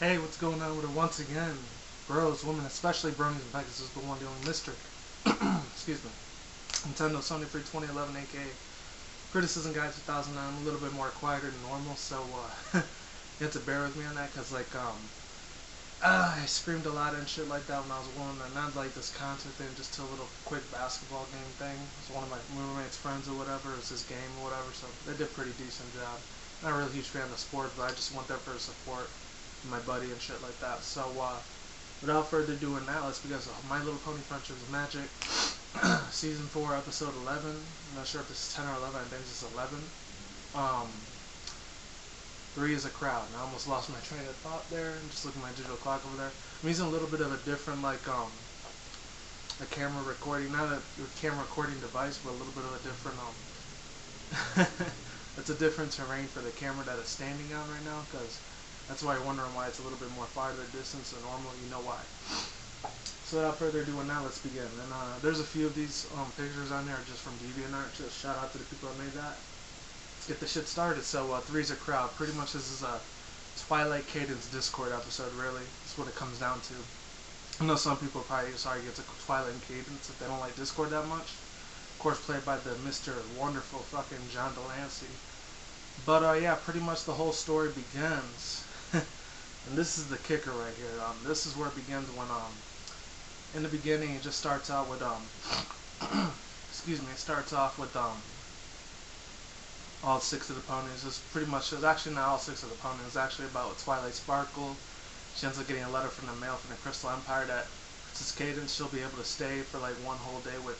Hey, what's going on with it once again? Bros, women, especially bronies and Pegasus is the one dealing Mr. Excuse me. Nintendo Sony Free 2011 aka Criticism Guide 2009. I'm a little bit more quieter than normal, so you have to bear with me on that because I screamed a lot and shit like that when I was going, and not like this concert thing, just a little quick basketball game thing. It was one of my roommate's friends or whatever. It was his game or whatever, so they did a pretty decent job. Not a really huge fan of sport, but I just went there for support my buddy and shit like that. So without further ado, now let's begin. My Little Pony Friendship is Magic, season 4, episode 11. I'm not sure if this is 10 or 11. I think this is 11. Um, 3 is a crowd. And I almost lost my train of thought there. I'm just looking at my digital clock over there. I'm using a little bit of a different a camera recording, not a camera recording device, but a little bit of a different it's a different terrain for the camera that it's standing on right now, because that's why you're wondering why it's a little bit more farther distance than normal. You know why. So without further ado, now let's begin. And there's a few of these pictures on there just from DeviantArt. Just shout out to the people that made that. Let's get the shit started. So 3's a crowd. Pretty much this is a Twilight Cadence Discord episode, really. That's what it comes down to. I know some people are probably sorry it's a Twilight Cadence if they don't like Discord that much. Of course, played by the Mr. Wonderful fucking John Delancey. But yeah, pretty much the whole story begins. And this is the kicker right here. This is where it begins when in the beginning it just starts out with excuse me, it starts off with all 6 of the ponies. It's actually not all 6 of the ponies. It's actually about Twilight Sparkle. She ends up getting a letter from the mail from the Crystal Empire that Princess Cadence, she'll be able to stay for like one whole day with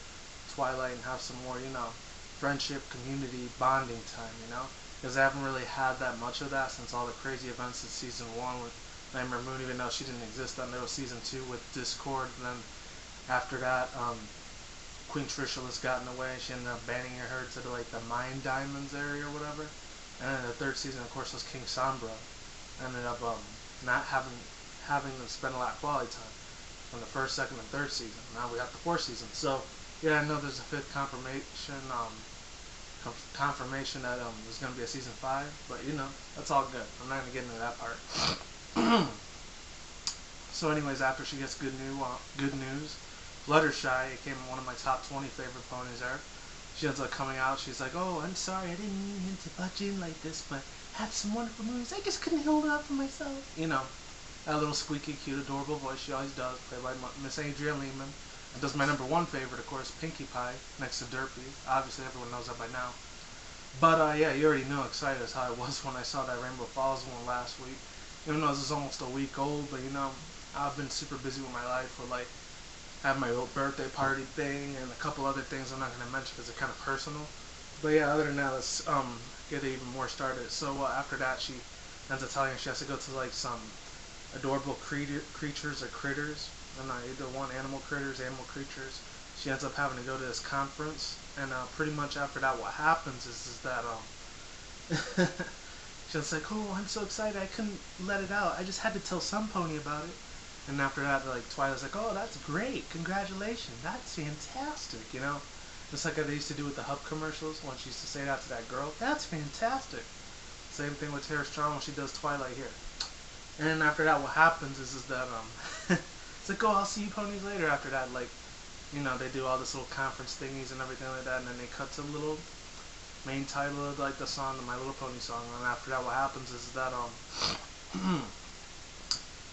Twilight and have some more, friendship, community, bonding time, because I haven't really had that much of that since all the crazy events in season 1 with Nightmare Moon, even though she didn't exist. Then there was season 2 with Discord, and then after that, Queen Trishula's got in the way. She ended up banning her to the Mine Diamonds area or whatever. And then the 3rd season, of course, was King Sombra. Ended up not having them spend a lot of quality time from the 1st, 2nd, and 3rd season. Now we got the 4th season. So yeah, I know there's a 5th confirmation that there's going to be a season 5, but that's all good. I'm not going to get into that part. So anyways, after she gets good news, Fluttershy became one of my top 20 favorite ponies there. She ends up coming out, she's like, oh, I'm sorry, I didn't mean him to butt in like this, but I have some wonderful moves, I just couldn't hold it up for myself. That little squeaky, cute, adorable voice she always does, played by Miss Adrienne Lehman. And does my number 1 favorite, of course, Pinkie Pie, next to Derpy. Obviously, everyone knows that by now. But, yeah, you already know excited as how I was when I saw that Rainbow Falls one last week. Even though this is almost a week old, but, I've been super busy with my life with, I have my old birthday party thing and a couple other things I'm not going to mention because they're kind of personal. But, yeah, other than that, let's get it even more started. So, after that, she ends up telling her she has to go to, some adorable creatures or critters. And either one, animal creatures. She ends up having to go to this conference, and pretty much after that, what happens is that she's like, oh, I'm so excited, I couldn't let it out. I just had to tell some pony about it. And after that, Twilight's like, oh, that's great, congratulations, that's fantastic, Just like they used to do with the Hub commercials when she used to say that to that girl, that's fantastic. Same thing with Tara Strong when she does Twilight here. And then after that, what happens is that it's like, oh, I'll see you ponies later. After that, they do all this little conference thingies and everything like that, and then they cut to the little main title of the song, the My Little Pony song. And after that, what happens is that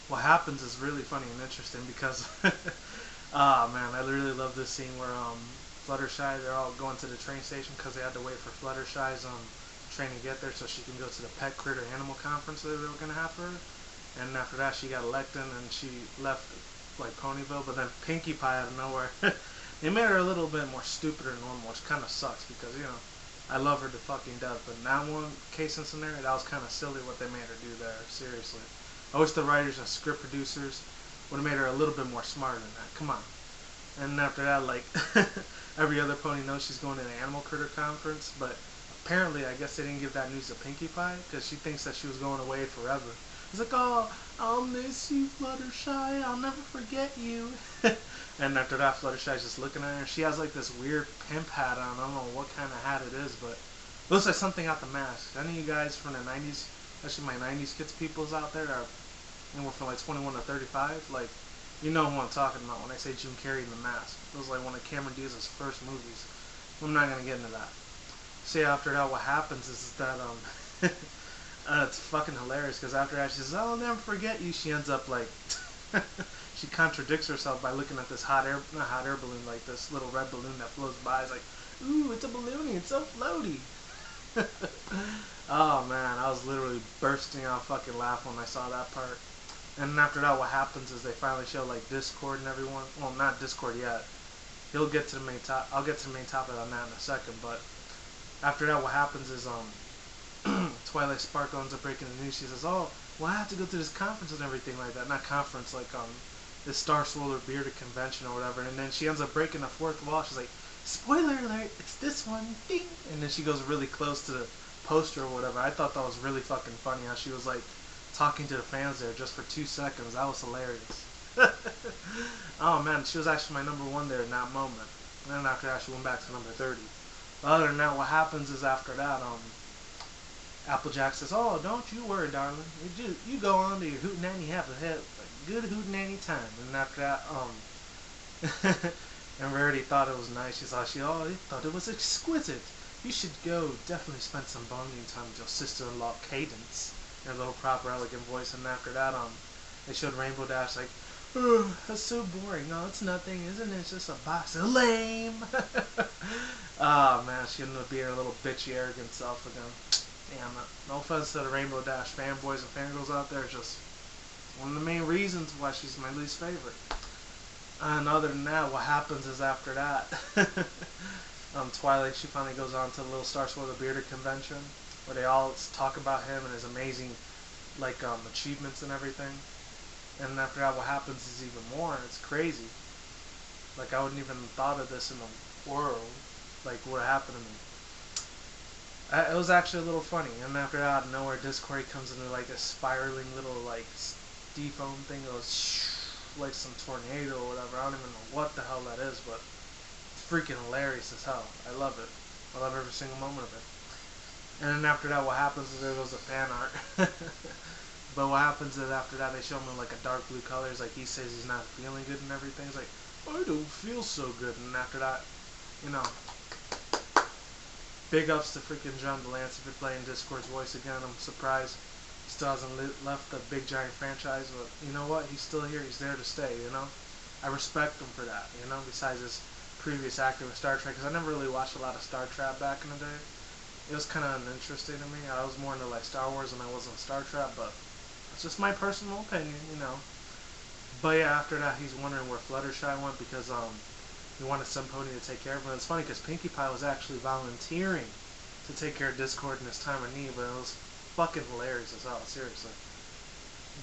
what happens is really funny and interesting because man, I really love this scene where Fluttershy, they're all going to the train station because they had to wait for Fluttershy's train to get there so she can go to the Pet Critter Animal Conference that they were gonna have for her. And after that, she got elected and she left Ponyville, but then Pinkie Pie out of nowhere, they made her a little bit more stupider than normal, which kind of sucks because, I love her to fucking death, but in that one case in scenario, that was kind of silly what they made her do there, seriously. I wish the writers and script producers would have made her a little bit more smarter than that, come on. And after that, every other pony knows she's going to the Animal Critter Conference, but apparently, I guess they didn't give that news to Pinkie Pie, because she thinks that she was going away forever. It's like, oh, I'll miss you, Fluttershy. I'll never forget you. And after that, Fluttershy's just looking at her. She has this weird pimp hat on. I don't know what kind of hat it is, but it looks like something out the mask. Any of you guys from the 90s, especially my 90s kids peoples out there, are anywhere from like 21 to 35. Like, you know who I'm talking about when I say Jim Carrey in The Mask. It was like one of Cameron Diaz's first movies. I'm not gonna get into that. See, after that, what happens is that it's fucking hilarious because after that she says, "I'll never forget you." She ends up like she contradicts herself by looking at this not hot air balloon, like this little red balloon that floats by. It's like, ooh, it's a balloony, it's so floaty. Oh man, I was literally bursting out fucking laughing when I saw that part. And then after that, what happens is they finally show like Discord and everyone. Well, not Discord yet. He'll get to the main top. I'll get to the main topic on that in a second. But after that, what happens is Twilight Sparkle ends up breaking the news. She says, "Oh, well, I have to go to this conference and everything like that. Not conference, like this Star Swirler Bearded convention or whatever." And then she ends up breaking the fourth wall. She's like, "Spoiler alert! It's this one, ding!" And then she goes really close to the poster or whatever. I thought that was really fucking funny how she was like talking to the fans there just for 2 seconds. That was hilarious. Oh man, she was actually my number one there in that moment. And then after that, she went back to number 30. But other than that, what happens is after that, Applejack says, "Oh, don't you worry, darling. You go on to your hootenanny, have a good hootenanny time." And after that, and Rarity thought it was nice. She thought it was exquisite. You should go definitely spend some bonding time with your sister-in-law, Cadence, in a little proper, elegant voice. And after that, they showed Rainbow Dash like, "Oh, that's so boring. No, it's nothing, isn't it? It's just a box of lame." Oh man, she ended up being her little bitchy, arrogant self again. Damn it. No offense to the Rainbow Dash fanboys and fangirls out there, it's just one of the main reasons why she's my least favorite. And other than that, what happens is after that, Twilight, she finally goes on to the little Star Swirler Bearded convention where they all talk about him and his amazing achievements and everything. And after that, what happens is even more. It's crazy. Like, I wouldn't even thought of this in the world. Like, what happened to me. It was actually a little funny. And after that, out of nowhere, Discord comes into like a spiraling little like foam thing. It goes like some tornado or whatever. I don't even know what the hell that is, but it's freaking hilarious as hell. I love it. I love every single moment of it. And then after that, what happens is there goes the fan art. But what happens is after that, they show him in like a dark blue colors. Like, he says he's not feeling good and everything. He's like, "I don't feel so good." And after that, you know, big ups to freaking John DeLance for playing Discord's voice again. I'm surprised he still hasn't left the big giant franchise, but you know what? He's still here. He's there to stay, you know? I respect him for that, you know? Besides his previous acting with Star Trek, because I never really watched a lot of Star Trek back in the day. It was kind of uninteresting to me. I was more into like Star Wars than I was on Star Trek, but it's just my personal opinion, you know? But yeah, after that, he's wondering where Fluttershy went because he wanted some pony to take care of him. It's funny because Pinkie Pie was actually volunteering to take care of Discord in his time of need, but it was fucking hilarious as hell, seriously.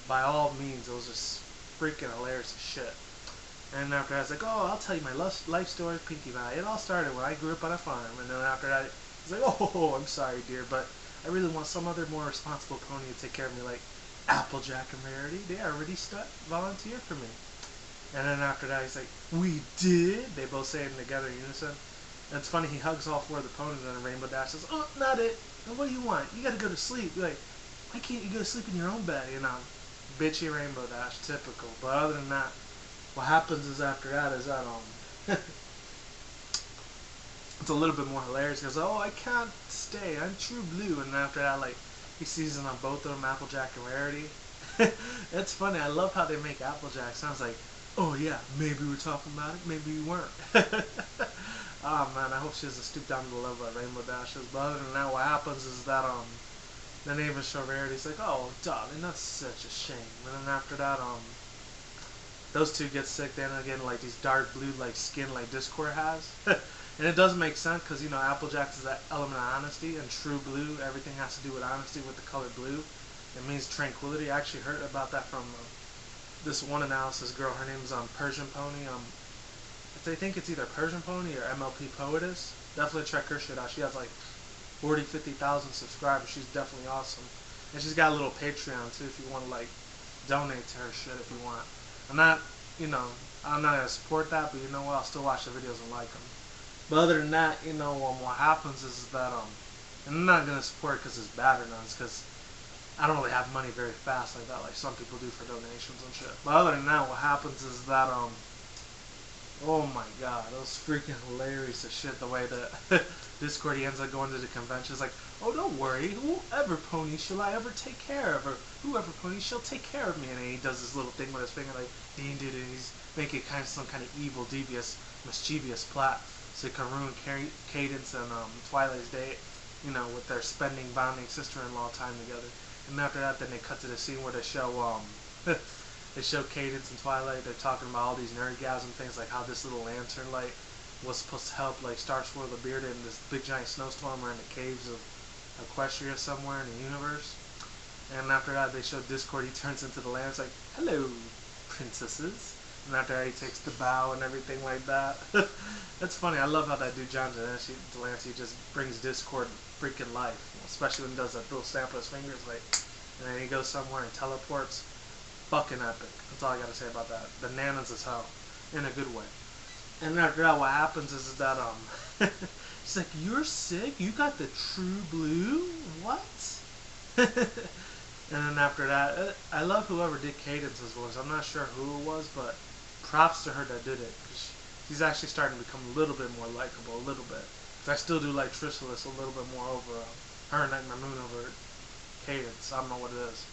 By all means, it was just freaking hilarious as shit. And after that, I was like, "Oh, I'll tell you my life story with Pinkie Pie. It all started when I grew up on a farm." And then after that, he's like, "Oh, I'm sorry, dear, but I really want some other more responsible pony to take care of me, like Applejack and Rarity. They already volunteered for me." And then after that, he's like, "We did?" They both say it together in unison. And it's funny, he hugs all four of the ponies, and then Rainbow Dash says, "Oh, not it. Now, what do you want? You gotta go to sleep." You're like, "Why can't you go to sleep in your own bed?" You know, bitchy Rainbow Dash, typical. But other than that, what happens is after that is that it's a little bit more hilarious because, "Oh, I can't stay. I'm True Blue." And after that, like, he seasons on both of them, Applejack and Rarity. It's funny. I love how they make Applejack sounds like, "Oh yeah, maybe we're talking about it, maybe we weren't." Oh man, I hope she doesn't stoop down to the level that Rainbow Dash is. But other than that, what happens is that then they even show Rarity. It's like, "Oh darling, that's such a shame." And then after that, those two get sick. They end up getting like these dark blue like skin like Discord has. And it does make sense because, you know, Applejack is that element of honesty, and True Blue, everything has to do with honesty with the color blue. It means tranquility. I actually heard about that from this one analysis girl. Her name's Persian Pony. I think it's either Persian Pony or MLP Poetess. Definitely check her shit out. She has like 50,000 subscribers. She's definitely awesome. And she's got a little Patreon too if you want to like donate to her shit if you want. I'm not gonna support that, but you know what? I'll still watch the videos and like them. But other than that, you know, what happens is that and I'm not gonna support it because it's bad or not. It's because I don't really have money very fast like that, like some people do for donations and shit. But other than that, what happens is that oh my god, that was freaking hilarious as shit. The way that Discord, he ends up going to the convention. It's like, oh, don't worry, whoever pony shall I ever take care of, or whoever pony shall take care of me. And then he does this little thing with his finger, like, ding, ding, ding. He's making kind of some kind of evil, devious, mischievous plot. So it can ruin Cadence and Twilight's date, you know, with their spending, bonding sister-in-law time together. And after that, then they cut to the scene where they show they show Cadence and Twilight. They're talking about all these nerdgasm things, like how this little lantern light was supposed to help, like, Star Swirl the Beard in this big giant snowstorm or in the caves of Equestria somewhere in the universe. And after that, they show Discord. He turns into the lantern. It's like, hello, princesses. And after that, he takes the bow and everything like that. That's funny. I love how that dude John Delancey just brings Discord freaking life, especially when he does that little stamp with his fingers, like, and then he goes somewhere and teleports. Fucking epic. That's all I gotta say about that. Bananas as hell, in a good way. And after that, what happens is that she's like, "You're sick. You got the true blue. What?" And then after that, I love whoever did Cadence's voice. I'm not sure who it was, but props to her that did it. She's actually starting to become a little bit more likable, a little bit. But I still do like Trishulus a little bit more over her and Nightmare Moon over Cadence. I don't know what it is.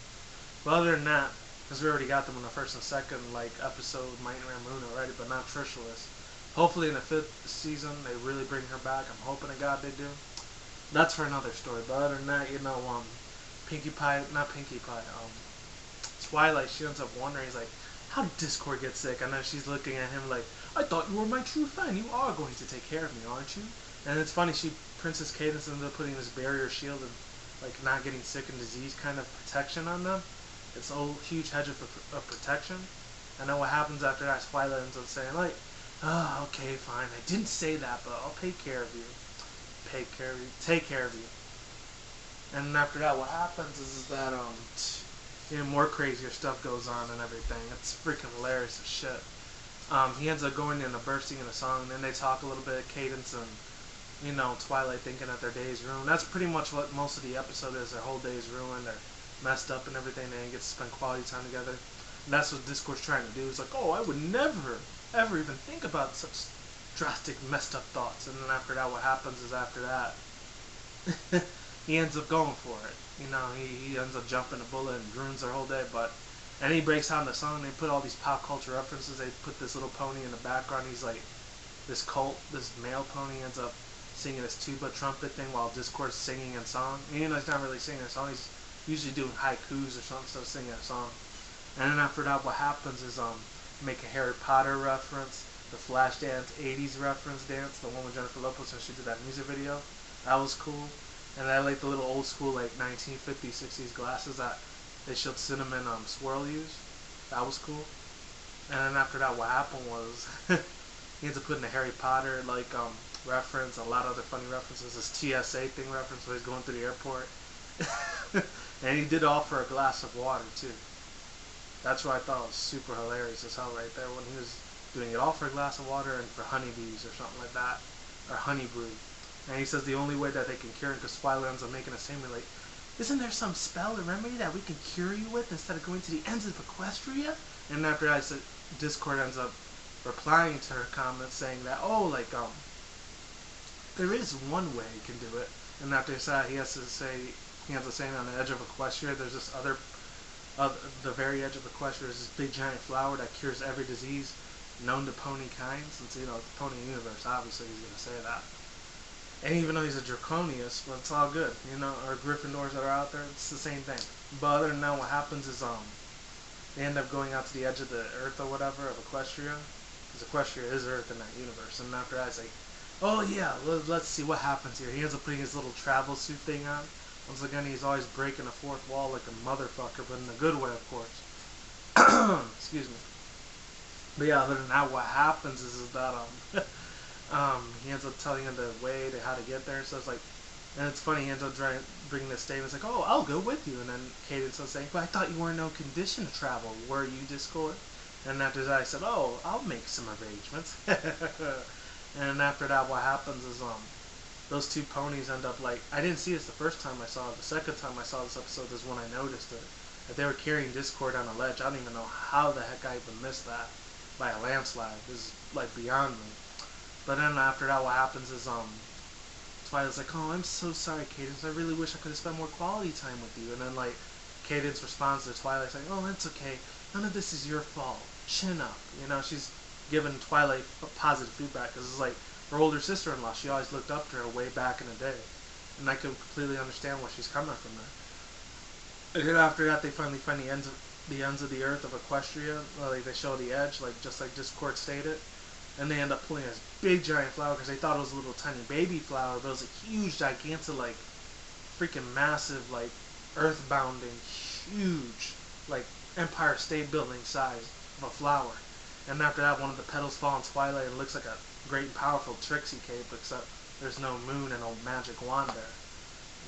But other than that, because we already got them in the first and second like episode Nightmare Moon already, but not Trishulus. Hopefully in the 5th season they really bring her back. I'm hoping to God they do. That's for another story. But other than that, you know, Twilight, she ends up wondering, he's like, how did Discord get sick? And then she's looking at him like, I thought you were my true friend. You are going to take care of me, aren't you? And it's funny, Princess Cadence ended up putting this barrier shield and like not getting sick and disease kind of protection on them. It's a huge hedge of protection. And then what happens after that, Twilight ends up saying like, oh, okay, fine. I didn't say that, but I'll take care of you. Take care of you. And after that, what happens is that you know, more crazier stuff goes on and everything. It's freaking hilarious as shit. He ends up going in and bursting in a song, and then they talk a little bit of Cadence and, you know, Twilight thinking that their day is ruined. That's pretty much what most of the episode is. Their whole day is ruined. They're messed up and everything. They didn't get to spend quality time together. And that's what Discord's trying to do. It's like, oh, I would never, ever even think about such drastic, messed up thoughts. And then after that, what happens is after that, he ends up going for it. You know, he ends up jumping a bullet and ruins their whole day. And he breaks out in the song. They put all these pop culture references. They put this little pony in the background. He's like, this male pony ends up singing this tuba trumpet thing while Discord's singing a song. And, you know, he's not really singing a song. He's usually doing haikus or something, so singing a song. And then after that, what happens is make a Harry Potter reference, the Flashdance 80s reference dance, the one with Jennifer Lopez when she did that music video. That was cool. And I like the little old school like 1950s, 60s glasses that they showed Cinnamon Swirl use. That was cool. And then after that, what happened was he ends up putting a Harry Potter like reference, a lot of other funny references. This TSA thing reference where he's going through the airport. And he did offer a glass of water too. That's what I thought was super hilarious as hell right there when he was doing it all for a glass of water and for honeybees or something like that, or honey brew. And he says the only way that they can cure him, because Twilight ends up making a statement like, isn't there some spell or remedy that we can cure you with instead of going to the ends of Equestria? And after that, Discord ends up replying to her comment saying that, oh, like, there is one way you can do it. And after that, he ends up saying on the edge of Equestria, there's this the very edge of Equestria is this big giant flower that cures every disease known to pony kind. Since, you know, it's the pony universe, obviously he's going to say that. And even though he's a Draconius, but it's all good, you know, or Gryffindors that are out there, it's the same thing. But other than that, what happens is they end up going out to the edge of the Earth or whatever of Equestria, because Equestria is Earth in that universe. And after that, it's like, oh yeah, let's see what happens here. He ends up putting his little travel suit thing on. Once again, he's always breaking the fourth wall like a motherfucker, but in a good way, of course. Excuse me. But yeah, other than that, what happens is that he ends up telling him the way to how to get there and stuff. Like, and it's funny, he ends up bringing this statement. It's like, oh, I'll go with you. And then Cadence was saying, but I thought you were in no condition to travel. Were you, Discord? And after that, I said, oh, I'll make some arrangements. And after that, what happens is those two ponies end up like, I didn't see this the first time I saw it. The second time I saw this episode is when I noticed it. That they were carrying Discord on a ledge. I don't even know how the heck I even missed that by a landslide. This is like beyond me. But then after that, what happens is Twilight's like, oh, I'm so sorry, Cadence. I really wish I could have spent more quality time with you. And then like Cadence responds to Twilight saying, oh, it's okay. None of this is your fault. Chin up. You know, she's giving Twilight positive feedback because it's like her older sister-in-law. She always looked up to her way back in the day. And I can completely understand where she's coming from there. And then after that, they finally find the ends of the earth of Equestria. Like they show the edge, like just like Discord stated. And they end up pulling this big giant flower because they thought it was a little tiny baby flower, but it was a huge, gigantic, like freaking massive, like earth-bounding, huge, like Empire State Building size of a flower. And after that, one of the petals fall on Twilight and it looks like a great and powerful Trixie cape, except there's no moon and no magic wand there.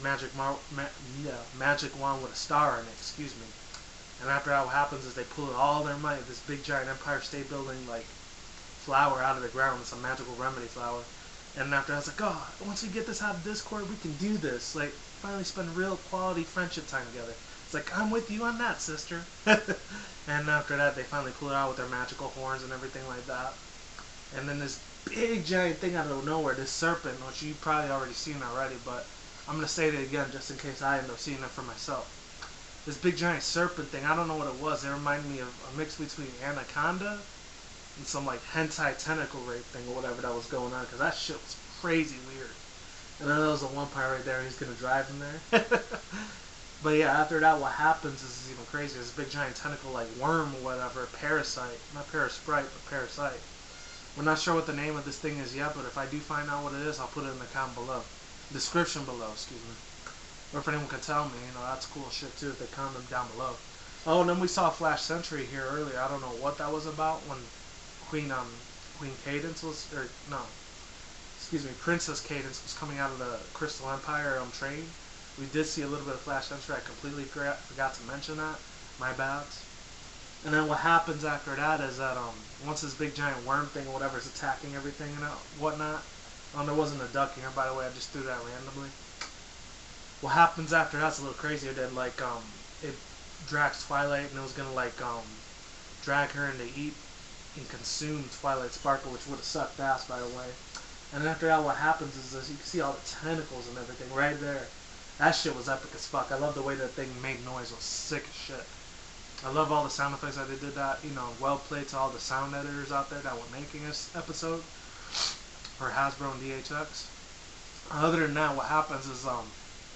Magic wand with a star in it, excuse me. And after that, what happens is they pull it all their might, this big giant Empire State Building, like, flower out of the ground. It's a magical remedy flower. And after that, it's like, oh, once we get this out of Discord, we can do this. Like, finally spend real quality friendship time together. It's like, I'm with you on that, sister. And after that, they finally pull it out with their magical horns and everything like that. And then this big giant thing out of nowhere, this serpent, which you've probably already seen already, but I'm going to say it again just in case I end up seeing it for myself. This big giant serpent thing, I don't know what it was. It reminded me of a mix between Anaconda and some like hentai tentacle rape thing or whatever that was going on, because that shit was crazy weird. And then there was a one part right there, and he's going to drive him there. But yeah, after that, what happens is even crazier. This big giant tentacle like worm or whatever, parasite, not parasprite, but parasite. We're not sure what the name of this thing is yet, but if I do find out what it is, I'll put it in the comment below. Description below, excuse me. Or if anyone can tell me, you know, that's cool shit too if they comment down below. Oh, and then we saw Flash Sentry here earlier. I don't know what that was about when Queen Cadence was, or no, excuse me, Princess Cadence was coming out of the Crystal Empire train. We did see a little bit of Flash Sentry. I completely forgot to mention that. My bad. And then what happens after that is that once this big giant worm thing or whatever is attacking everything and whatnot. There wasn't a duck here, by the way. I just threw that randomly. What happens after that's a little crazier. Then like it drags Twilight and it was gonna like drag her into eat and consume Twilight Sparkle, which would have sucked ass, by the way. And after that, what happens is you can see all the tentacles and everything right there. That shit was epic as fuck. I love the way that thing made noise. It was sick as shit. I love all the sound effects that they did that. You know, well played to all the sound editors out there that were making this episode. For Hasbro and DHX. Other than that, what happens is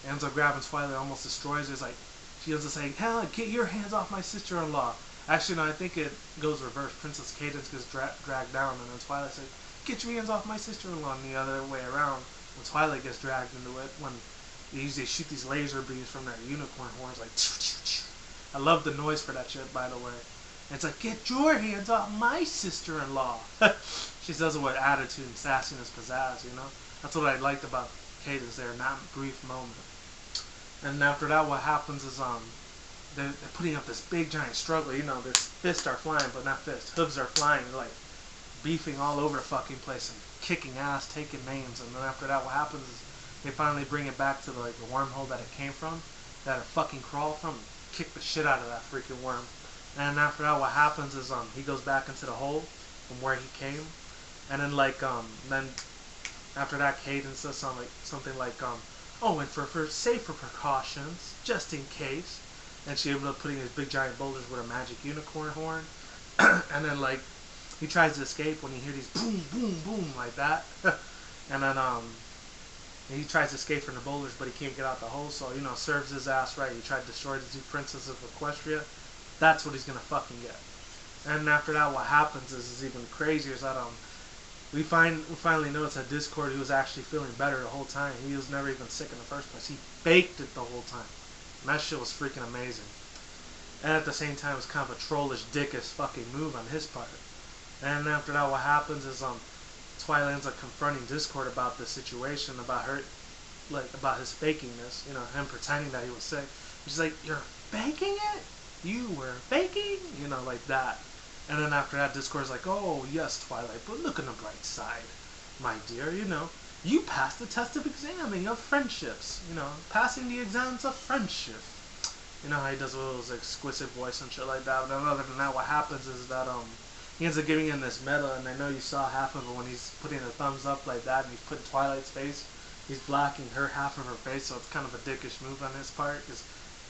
ends up grabbing Twilight, almost destroys her. It's like, she ends up saying, hell, get your hands off my sister-in-law. Actually, no, I think it goes reverse. Princess Cadence gets dragged down, and then Twilight says, get your hands off my sister-in-law, and the other way around, when Twilight gets dragged into it, when they shoot these laser beams from their unicorn horns, like, I love the noise for that shit, by the way. And it's like, get your hands off my sister-in-law. She does it with attitude and sassiness, pizzazz, you know? That's what I liked about Cadence there in that brief moment. And after that, what happens is they're putting up this big giant struggle. You know, their fists are flying, but not fists. Hooves are flying. They're like beefing all over the fucking place and kicking ass, taking names. And then after that, what happens is they finally bring it back to the wormhole that it came from, that it fucking crawled from, and kick the shit out of that freaking worm. And after that, what happens is he goes back into the hole from where he came. And then then after that, Cadence says something like oh, and for safer precautions, just in case. And she ended up putting his big giant boulders with a magic unicorn horn. And then he tries to escape when you hear these boom, boom, boom like that. And then he tries to escape from the boulders, but he can't get out the hole. So serves his ass right. He tried to destroy the two princesses of Equestria. That's what he's gonna fucking get. And after that, what happens is even crazier. Is that we finally noticed that Discord, he was actually feeling better the whole time. He was never even sick in the first place. He faked it the whole time. And that shit was freaking amazing. And at the same time, it was kind of a trollish, dickish fucking move on his part. And after that, what happens is Twilight ends up confronting Discord about this situation, about her, about his faking this. Him pretending that he was sick. She's like, "You're faking it? You were faking?" Like that. And then after that, Discord's like, "Oh, yes, Twilight, but look on the bright side, my dear, You passed the test of examining of friendships. Passing the exams of friendship. You know how he does all those exquisite voice and shit like that. But other than that, what happens is that he ends up giving him this medal, and I know you saw half of it when he's putting a thumbs up like that, and he's putting Twilight's face. He's blocking her half of her face, so it's kind of a dickish move on his part, because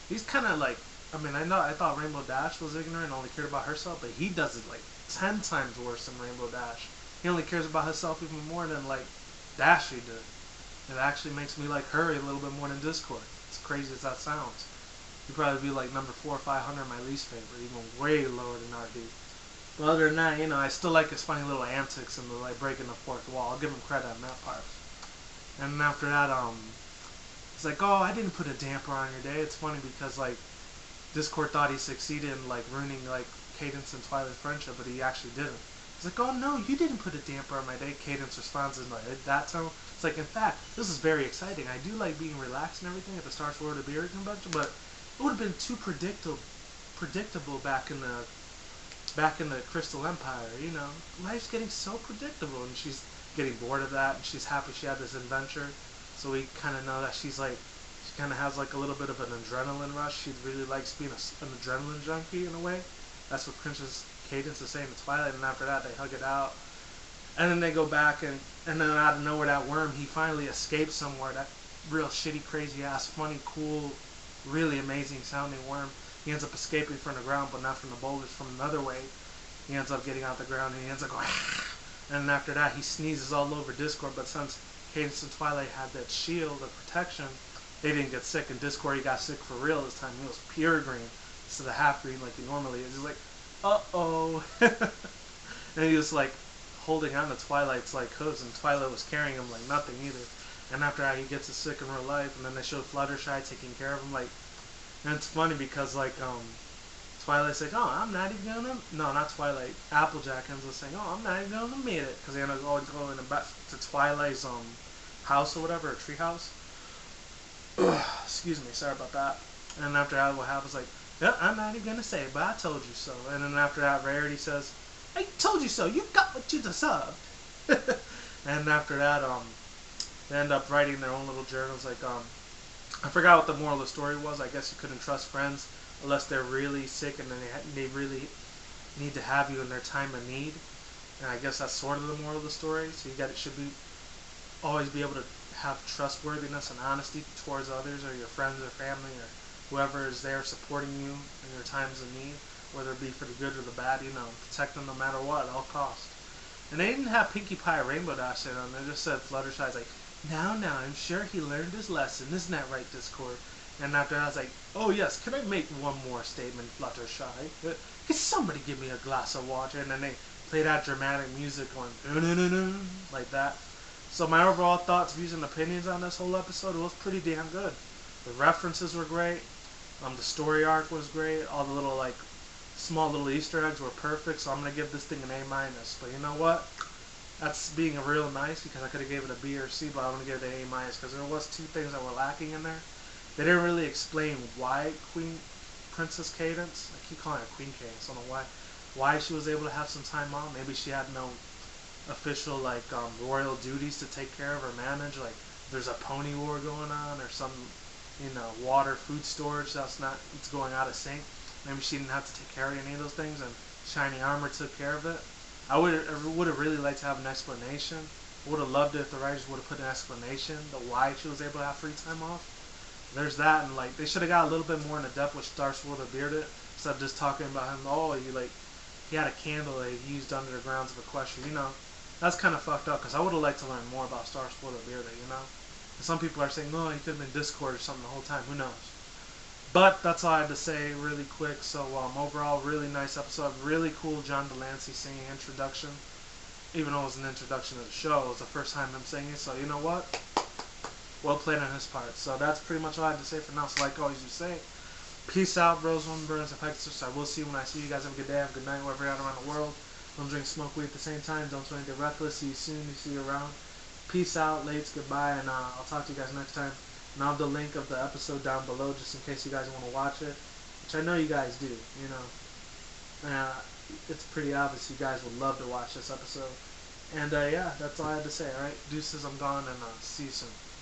he's kind of like, I thought Rainbow Dash was ignorant and only cared about herself, but he does it like 10 times worse than Rainbow Dash. He only cares about himself even more than like Dashy did. It actually makes me like her a little bit more than Discord. As crazy as that sounds. He'd probably be like number 4 or 500 my least favorite, even way lower than RD. But other than that, I still like his funny little antics and the like breaking the fourth wall. I'll give him credit on that part. And after that, it's like, oh, I didn't put a damper on your day. It's funny because like Discord thought he succeeded in like ruining like Cadence and Twilight's friendship, but he actually didn't. He's like, oh no, you didn't put a damper on my day. Cadence responds in like that tone. It's like, in fact, this is very exciting. I do like being relaxed and everything at the Star Wars of Beer convention, but it would have been too predictable back in the Crystal Empire. Life's getting so predictable, and she's getting bored of that, and she's happy she had this adventure. So we kind of know that she kind of has like a little bit of an adrenaline rush. She really likes being an adrenaline junkie in a way. That's what Princess Cadence is saying to Twilight, and after that they hug it out. And then they go back, and then out of nowhere that worm, he finally escapes somewhere. That real shitty, crazy ass, funny, cool, really amazing sounding worm. He ends up escaping from the ground, but not from the boulders, from another way. He ends up getting out the ground, and he ends up going, and then after that he sneezes all over Discord. But since Cadence and Twilight had that shield of protection, they didn't get sick. And Discord, he got sick for real this time. He was pure green instead of half green like he normally is. He's like, uh-oh. And he was like holding on to Twilight's like hooves, and Twilight was carrying him like nothing either. And after that he gets sick in real life, and then they showed Fluttershy taking care of him. Like, and it's funny because like Twilight's like, oh, I'm not even gonna, no, not Twilight, Applejack ends up saying, oh, I'm not even gonna admit it, because they end up always going back to Twilight's house or whatever, a tree house. Excuse me, sorry about that. And then after that, what happens, like, yeah, I'm not even gonna say it, but I told you so. And then after that, Rarity says, I told you so, you got what you deserved. And after that, they end up writing their own little journals, like, I forgot what the moral of the story was. I guess you couldn't trust friends unless they're really sick, and then they really need to have you in their time of need. And I guess that's sort of the moral of the story. So should always be able to have trustworthiness and honesty towards others, or your friends or family, or whoever is there supporting you in your times of need, whether it be for the good or the bad. Protect them no matter what, at all costs. And they didn't have Pinkie Pie or Rainbow Dash in them. They just said Fluttershy's like, now, I'm sure he learned his lesson. Isn't that right, Discord? And after that, I was like, oh yes, can I make one more statement, Fluttershy? Can somebody give me a glass of water? And then they play that dramatic music going, like that. So my overall thoughts, views, and opinions on this whole episode was pretty damn good. The references were great. The story arc was great. All the little, like, small little Easter eggs were perfect. So I'm going to give this thing an A-. But you know what? That's being real nice, because I could have gave it a B or C, but I'm going to give it an A-, because there was 2 things that were lacking in there. They didn't really explain why Princess Cadence, I keep calling her Queen Cadence, I don't know why she was able to have some time off. Maybe she had no official, like, royal duties to take care of or manage, like there's a pony war going on, or some, water, food storage it's going out of sync. Maybe she didn't have to take care of any of those things, and Shiny Armor took care of it. I would have really liked to have an explanation. I would have loved it if the writers would have put an explanation the why she was able to have free time off. There's that, and like they should have got a little bit more into depth with Star Swirl the Bearded, instead of just talking about him. Oh, he had a candle that he used under the grounds of Equestria. That's kind of fucked up, because I would have liked to learn more about Star Swirl the Bearded. And some people are saying, no, he could have been Discord or something the whole time. Who knows? But that's all I had to say really quick. So overall, really nice episode. Really cool John Delancey singing introduction. Even though it was an introduction to the show, it was the first time him singing. So you know what? Well played on his part. So that's pretty much all I had to say for now. So like always you say, peace out, bros, one burns, effects. I will see you when I see you guys. Have a good day. Have a good night, wherever you're at around the world. Don't drink, smoke weed at the same time. Don't do anything reckless. See you soon. See you around. Peace out, lates, goodbye, and I'll talk to you guys next time. And I'll have the link of the episode down below, just in case you guys want to watch it, which I know you guys do. It's pretty obvious you guys would love to watch this episode. And yeah, that's all I had to say. All right, deuces, I'm gone, and see you soon.